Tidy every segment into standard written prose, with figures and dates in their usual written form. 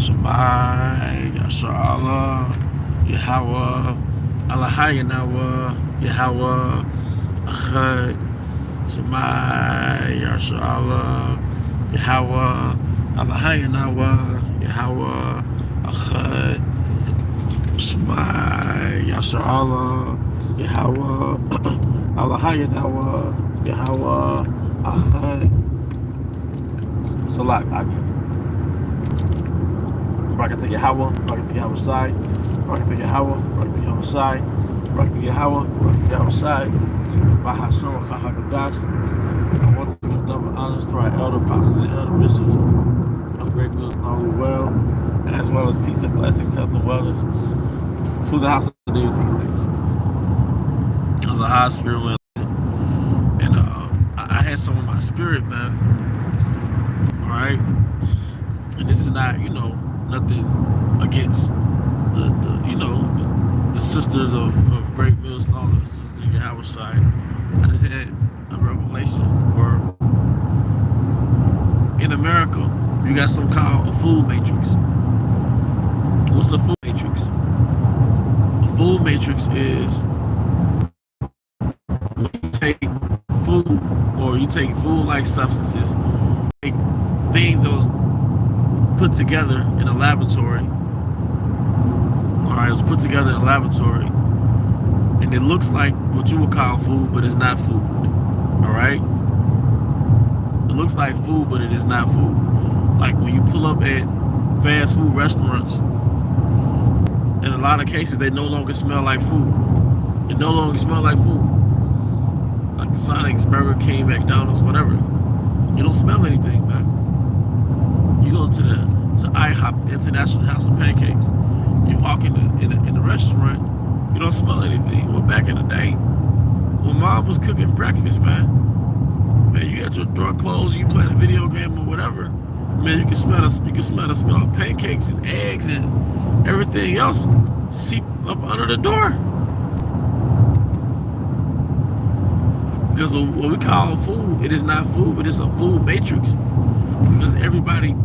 Shemai, Yasha'Allah, Yahweh, Allahayanawa, Yahweh, Achad, Shemai, Yasha'Allah, Yahweh, Allahayanawa, Yahweh, Achad, Shemai, Yasha'Allah, Yahweh, Allahayanawa, Yahweh, Achad, Salat, Akim. Barakatah Yahweh, Barakatah Yahweh Sai, Barakatah Yahweh, Barakatah Yahweh Sai, Barakatah Yahweh, Barakatah Yahweh Sai, Bahashem Chahagadas. I want to give double honors to our elder apostles and elder bishops of Great Mills and Holy Well, as well as peace and blessings, health and wellness through the house of the David. It was a high spirit wind, and I had some of my spirit, man. All right, and this is not, nothing against the sisters of Great Mills and all the sisters in Yahweh side. I just had a revelation where in America you got something called a food matrix. What's a food matrix? A food matrix is when you take food, or you take food-like substances, take things that was put together in a laboratory. All right, it was put together in a laboratory, and it looks like what you would call food, but it's not food. All right, it looks like food, but it is not food. Like when you pull up at fast food restaurants, in a lot of cases, they no longer smell like food. They no longer smell like food. Like Sonic's, Burger King, McDonald's, whatever. You don't smell anything, man. You go to IHOP, International House of Pancakes. You walk in the restaurant, you don't smell anything. Well, back in the day, when mom was cooking breakfast, man, you got your door closed, you playing a video game or whatever, man, you can smell the smell of pancakes and eggs and everything else seep up under the door. Because what we call food, it is not food, but it's a food matrix. Because everybody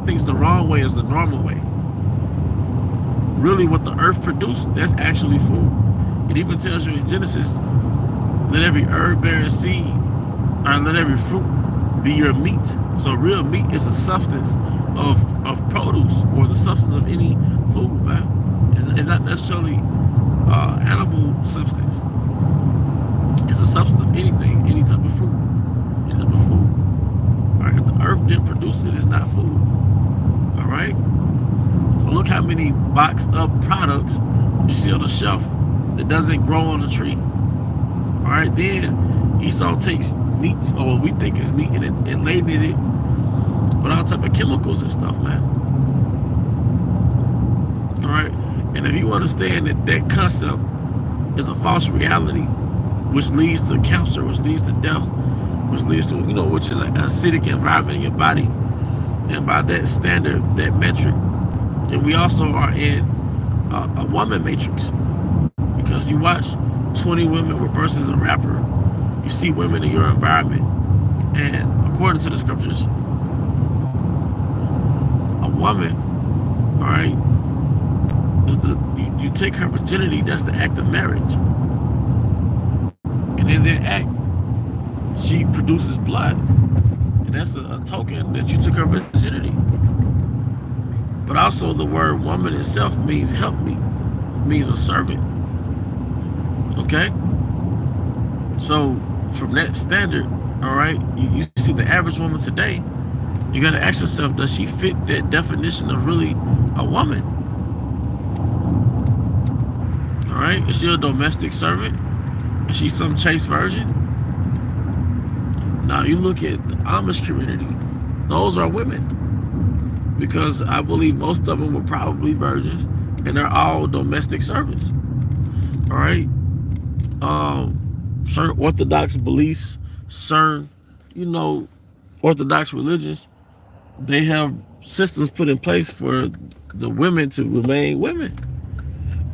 thinks the wrong way is the normal way. Really, what the earth produced, that's actually food. It even tells you in Genesis, let every herb bear seed, or let every fruit be your meat. So real meat is a substance of produce, or the substance of any food, man. It's not necessarily animal substance. It's a substance of anything, any type of fruit, any type of food. All right, if the earth didn't produce it, it's not food. All right. So look how many boxed up products you see on the shelf that doesn't grow on a tree. All right, then Esau takes meat, or what we think is meat, and laden it with all type of chemicals and stuff, man. All right, and if you understand that concept is a false reality, which leads to cancer, which leads to death, which leads to, which is an acidic environment in your body, and by that standard, that metric, and we also are in a woman matrix, because you watch 20 women versus a rapper. You see women in your environment, and according to the scriptures, a woman, all right, you take her virginity, that's the act of marriage. And in that act, she produces blood. And that's a token that you took her virginity. But also the word woman itself means help me, means a servant. Okay? So from that standard, all right, you see the average woman today, you got to ask yourself, does she fit that definition of really a woman? All right? Is she a domestic servant? Is she some chaste virgin? Now you look at the Amish community, those are women, because I believe most of them were probably virgins, and they're all domestic servants. All right, certain Orthodox beliefs, certain Orthodox religions, they have systems put in place for the women to remain women.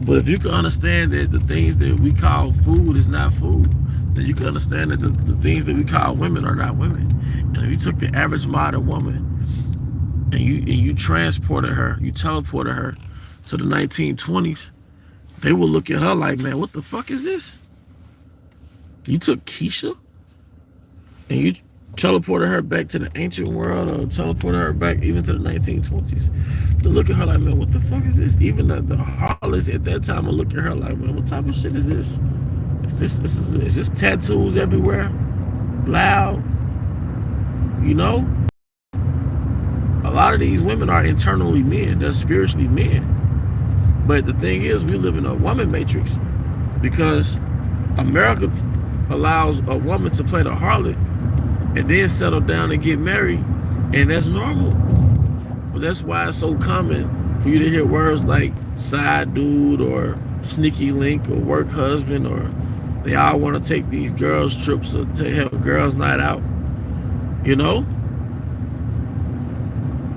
But if you can understand that the things that we call food is not food, then you can understand that the things that we call women are not women. And if you took the average modern woman and you transported her, you teleported her to the 1920s, they will look at her like, man, what the fuck is this? You took Keisha and you teleported her back to the ancient world, or teleported her back even to the 1920s. They look at her like, man, what the fuck is this? Even the harlots at that time will look at her like, man, what type of shit is this? Is this tattoos everywhere? Loud? You know? A lot of these women are internally men. They're spiritually men. But the thing is, we live in a woman matrix because America allows a woman to play the harlot and then settle down and get married, and that's normal. But that's why it's so common for you to hear words like side dude or sneaky link or work husband, or they all want to take these girls trips or to have a girls night out. You know?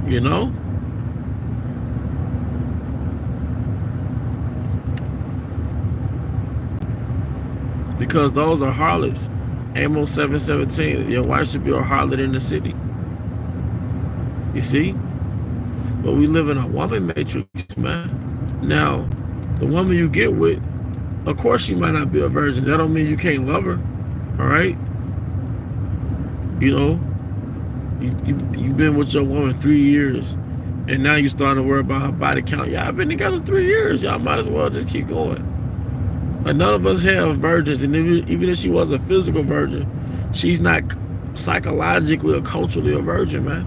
You know? Because those are harlots. Amos 7:17. Your wife should be a harlot in the city. You see? But we live in a woman matrix, man. Now, the woman you get with, of course she might not be a virgin. That don't mean you can't love her. All right? You know, you've been with your woman 3 years, and now you're starting to worry about her body count. Y'all been together 3 years. Y'all might as well just keep going. Like, none of us have virgins, and even if she was a physical virgin, she's not psychologically or culturally a virgin, man.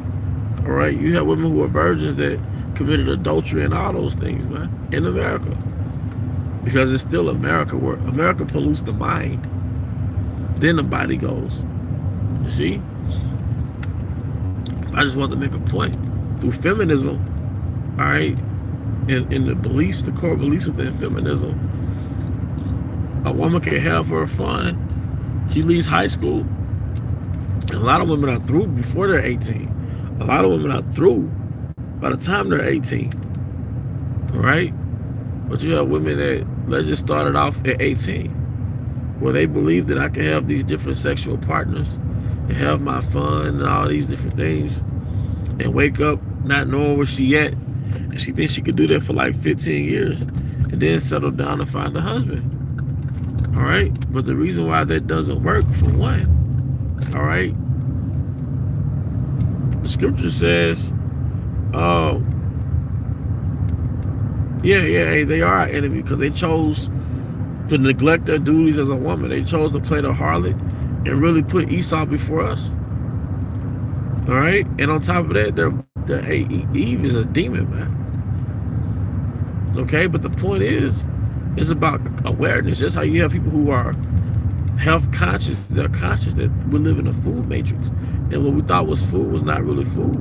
All right? You have women who are virgins that committed adultery and all those things, man, in America. Because it's still America, where America pollutes the mind. Then the body goes. You see? I just want to make a point. Through feminism, all right, in the beliefs, the core beliefs within feminism, a woman can have her fun. She leaves high school. And a lot of women are through before they're 18. A lot of women are through by the time they're 18. All right? But you have women that, let's just start it off at 18, where they believe that I can have these different sexual partners and have my fun and all these different things, and wake up not knowing where she at. And she thinks she could do that for like 15 years and then settle down and find a husband. All right? But the reason why that doesn't work, for one, all right, the scripture says, hey, they are our enemy because they chose to neglect their duties as a woman. They chose to play the harlot and really put Esau before us. All right? And on top of that, Eve is a demon, man. Okay? But the point is, it's about awareness. That's how you have people who are health conscious. They're conscious that we live in a food matrix. And what we thought was food was not really food.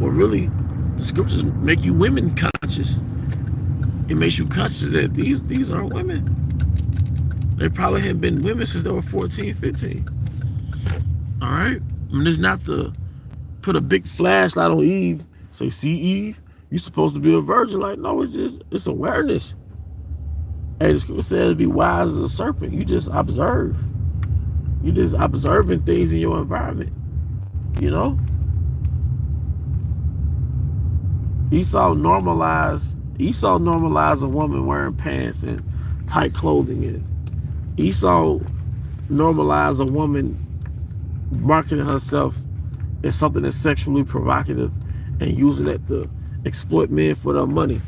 Well, really, the scriptures make you women conscious. It makes you conscious that these are women. They probably had been women since they were 14, 15. All right? I mean, it's not to put a big flashlight on Eve, say, see, Eve, you're supposed to be a virgin. Like, no, it's awareness. Hey, the scripture says be wise as a serpent. You just observe. You just observing things in your environment. You know? Esau normalized a woman wearing pants and tight clothing. And Esau normalized a woman marketing herself as something that's sexually provocative and using it to exploit men for their money.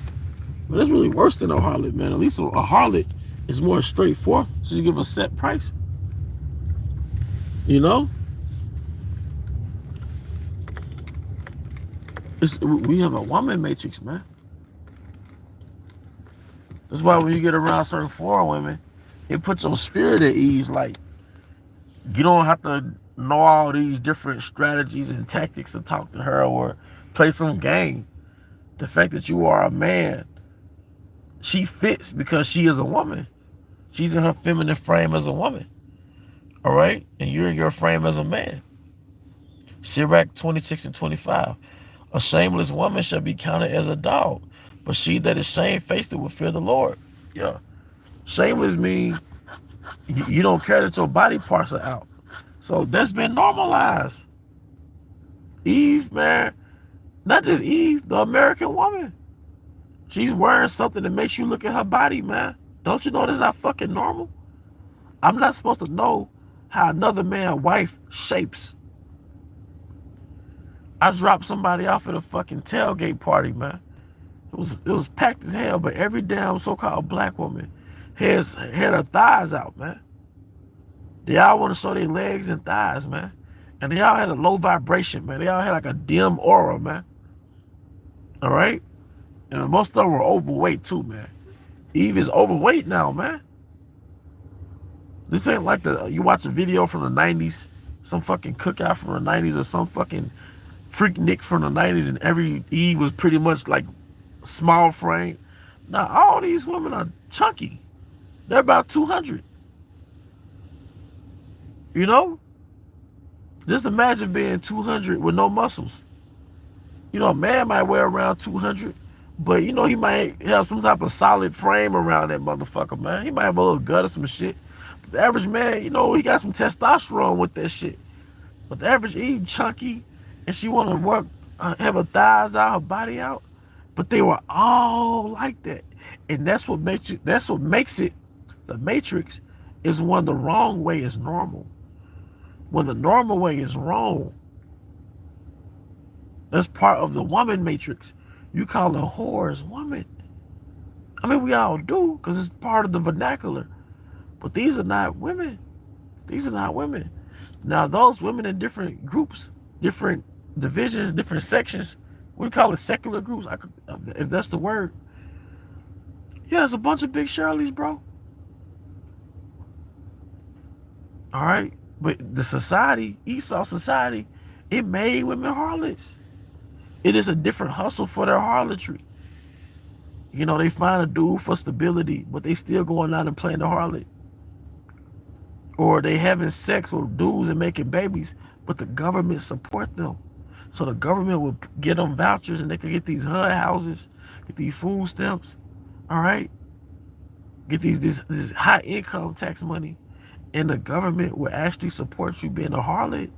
But that's really worse than a harlot, man. At least a harlot is more straightforward. So you give a set price. You know? We have a woman matrix, man. That's why when you get around certain foreign women, it puts your spirit at ease. Like, you don't have to know all these different strategies and tactics to talk to her or play some game. The fact that you are a man, she fits because she is a woman. She's in her feminine frame as a woman. All right? And you're in your frame as a man. Sirach 26:25. A shameless woman shall be counted as a dog, but she that is shamefaced will fear the Lord. Yeah. Shameless means you don't care that your body parts are out. So that's been normalized. Eve, man, Not just Eve, the American woman. She's wearing something that makes you look at her body, man. Don't you know that's not fucking normal? I'm not supposed to know how another man's wife shapes. I dropped somebody off at a fucking tailgate party, man. It was packed as hell, but every damn so-called black woman had her thighs out, man. They all want to show their legs and thighs, man. And they all had a low vibration, man. They all had like a dim aura, man. All right? And most of them were overweight too, man. Eve is overweight now, man. This ain't like you watch a video from the 90s, some fucking cookout from the 90s or some fucking freak Nick from the 90s, and every Eve was pretty much like small frame. Now, all these women are chunky. They're about 200. You know? Just imagine being 200 with no muscles. You know, a man might weigh around 200, but you know, he might have some type of solid frame around that motherfucker, man. He might have a little gut or some shit. But the average man, you know, he got some testosterone with that shit. But the average Eve chunky, and she want to work, have her thighs out, her body out. But they were all like that. And that's what makes it, the matrix is when the wrong way is normal. When the normal way is wrong, that's part of the woman matrix. You call a whores woman. I mean, we all do, because it's part of the vernacular. But these are not women. These are not women. Now, those women in different groups, different divisions, different sections, we call it secular groups, if that's the word. Yeah, it's a bunch of big Shirleys, bro. All right? But the society, Esau society, it made women harlots. It is a different hustle for their harlotry. You know, they find a dude for stability, but they still going out and playing the harlot. Or they having sex with dudes and making babies, but the government support them. So the government will get them vouchers and they can get these HUD houses, get these food stamps, all right? Get this high income tax money. And the government will actually support you being a harlot.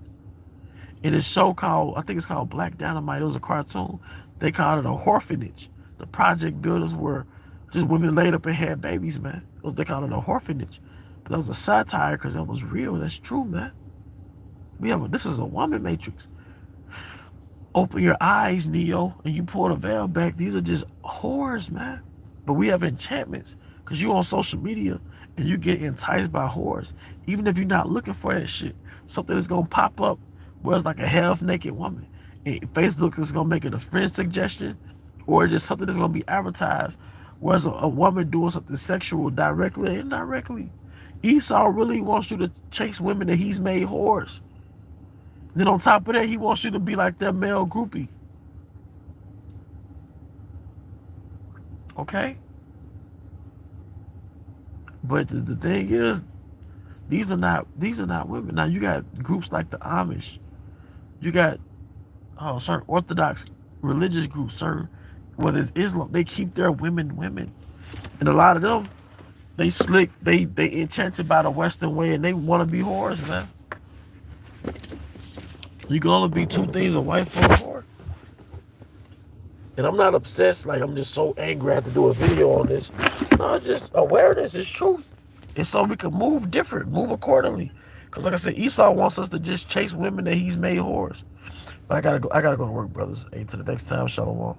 In a show called, I think it's called Black Dynamite, it was a cartoon. They called it a orphanage. The project builders were just women laid up and had babies, man. They called it a orphanage. But that was a satire because that was real. That's true, man. This is a woman matrix. Open your eyes, Neo, and you pull the veil back. These are just whores, man. But we have enchantments because you on social media and you get enticed by whores. Even if you're not looking for that shit, something is going to pop up where it's like a half-naked woman. And Facebook is going to make it a friend suggestion, or just something that's going to be advertised, whereas a woman doing something sexual directly or indirectly. Esau really wants you to chase women that he's made whores. Then on top of that, he wants you to be like that male groupie. Okay? But the thing is, these are not women. Now you got groups like the Amish. You got certain Orthodox religious groups, whether it's Islam, they keep their women. And a lot of them, they slick, they enchanted by the Western way and they want to be whores, man. You can only be two things, a wife or a whore. And I'm not obsessed, like I'm just so angry I have to do a video on this. No, it's just awareness, it's truth. And so we can move different, move accordingly. Because like I said, Esau wants us to just chase women that he's made whores. But I gotta go to work, brothers. Hey, to the next time, shalom.